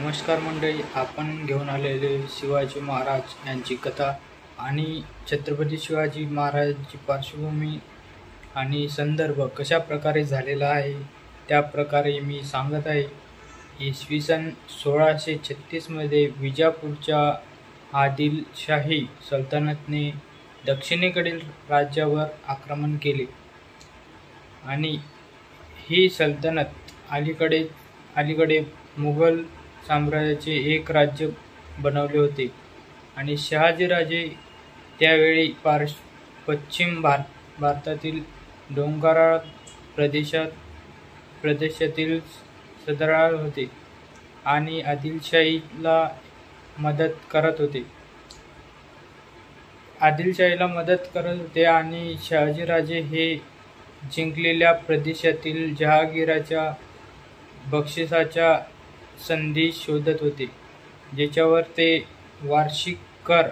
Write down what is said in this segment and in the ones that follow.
नमस्कार मंडळी, आपण घेऊन आलेले शिवाजी महाराज यांची कथा आणि छत्रपती शिवाजी महाराजांची पार्श्वभूमी आणि संदर्भ कशा प्रकारे झालेला आहे त्या प्रकारे मी सांगत आहे. इसवी सन 1636 मध्ये विजापूरच्या आदिलशाही सल्तनतने दक्षिणेकडील राज्यावर आक्रमण केले आणि ही सल्तनत अलीकडे मुघल साम्राज्याचे एक राज्य बनवले होते आणि शहाजीराजे त्यावेळी पश्चिम भारतातील डोंगराळ प्रदेशातील सरदार होते आणि आदिलशाहीला मदत करत होते आणि शहाजीराजे हे जिंकलेल्या प्रदेशातील जहागीराच्या बक्षिसाच्या संधी शोधत होते, ज्याच्यावर ते वार्षिक कर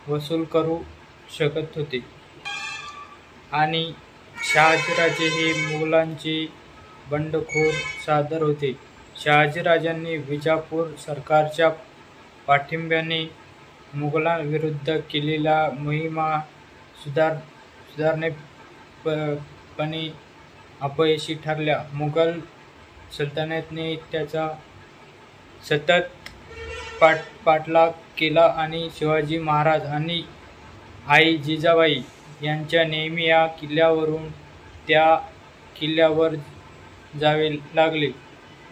वसूल करू शकत होते. आणि शहाजीराजे हे मुघलांचे बंडखोर सरदार होते. शहाजीराजांनी विजापूर सरकारच्या पाठिंब्याने मुघलांविरुद्ध केलेल्या मोहिमा सुधारणेपणे अपयशी ठरल्या. मुघल सल्तनतने त्याचा सतत पाठलाग केला आणि शिवाजी महाराज आणि आई जिजाबाई यांच्या नेहमी या किल्ल्यावरून त्या किल्ल्यावर जावे लागले.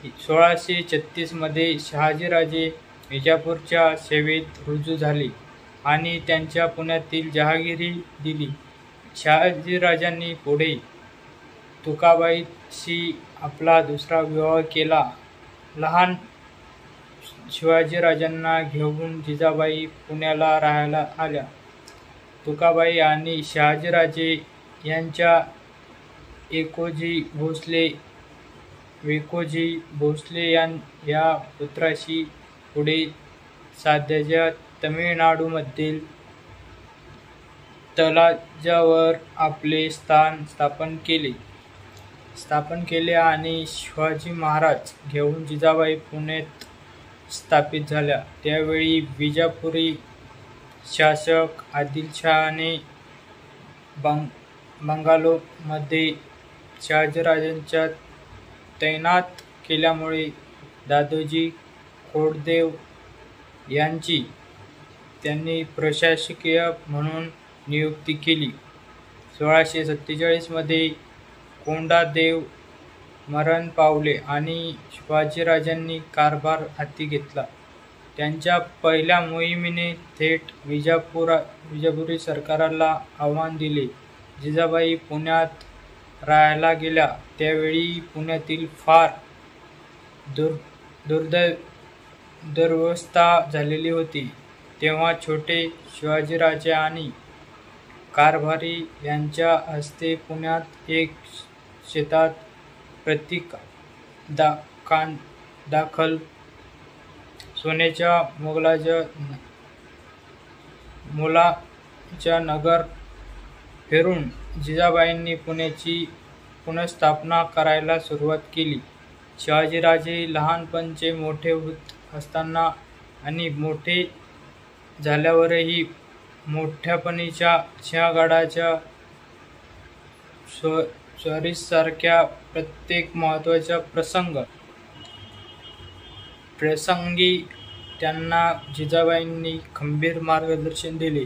1636 मध्ये शहाजीराजे विजापूरच्या सेवेत रुजू झाले आणि त्यांच्या पुण्यातील जहागिरी दिली. शहाजीराजांनी पुढे तुकाबाईशी आपला दुसरा विवाह केला. लहान शिवाजीराजांना घेऊन जिजाबाई पुण्याला राहायला आल्या. तुकाबाई आणि शहाजीराजे यांच्या वेकोजी भोसले या पुत्राशी पुढे सध्याच्या तमिळनाडूमधील तळाजावर आपले स्थापन केले आणि शिवाजी महाराज घेऊन जिजाबाई पुण्यात स्थापित झाल्या. त्यावेळी विजापुरी शासक आदिलशहाने बंगालमध्ये शहाजीराजांच्या तैनात केल्यामुळे दादोजी कोंडदेव यांची त्यांनी प्रशासकीय म्हणून नियुक्ती केली. 1647 मध्ये कोंडदेव मरण पावले आणि शिवाजीराजांनी कारभार हाती घेतला. त्यांच्या पहिल्या मोहिमेने थेट विजापुरी सरकारला आव्हान दिले. जिजाबाई पुण्यात राहायला गेल्या त्यावेळी पुण्यातील फार दुरवस्था झालेली होती. तेव्हा छोटे शिवाजीराजे आणि कारभारी यांच्या हस्ते पुण्यात एक शेतात प्रतीक दाखल सोन्याच्या मोलाच्या नगर फिरून जिजाबाईंनी पुण्याची पुनर्स्थापना करायला सुरुवात केली. शहाजीराजे लहानपणचे मोठे होत असताना आणि मोठे झाल्यावरही मोठ्यापणीच्या सिंहगडाच्या स्वारीसारख्या प्रत्येक महत्त्वाच्या प्रसंगी त्यांना जिजाबाईंनी खंबीर मार्गदर्शन दिले.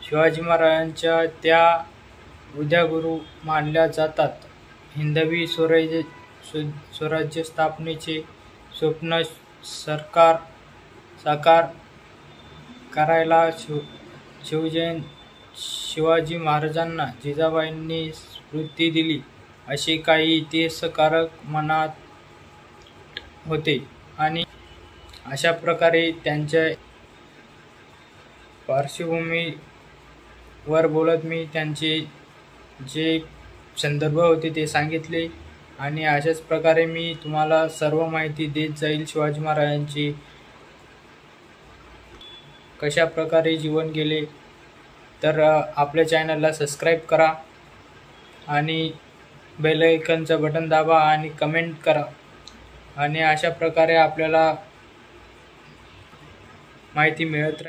शिवाजी महाराजांच्या त्या उद्यागुरु मानल्या जातात. हिंदवी स्वराज्य स्थापनेचे स्वप्न साकार करायला शिवाजी महाराजांना जिजाबाईंनी स्फूर्ती दिली असे काही इतिहासकार म्हणत होते. आणि अशा प्रकारे त्यांच्या पार्श्वभूमीवर बोलत मी त्यांचे जे संदर्भ होते ते सांगितले आणि अशाच प्रकारे मी तुम्हाला सर्व माहिती देत जाईल. शिवाजी महाराजांची कशा प्रकारे जीवन गेले तर आपल्या चॅनलला सबस्क्राईब करा आणि बेल आयकॉनचं बटन दाबा आणि कमेंट करा. आणि अशा प्रकारे आपल्याला माहिती मिळत राहील.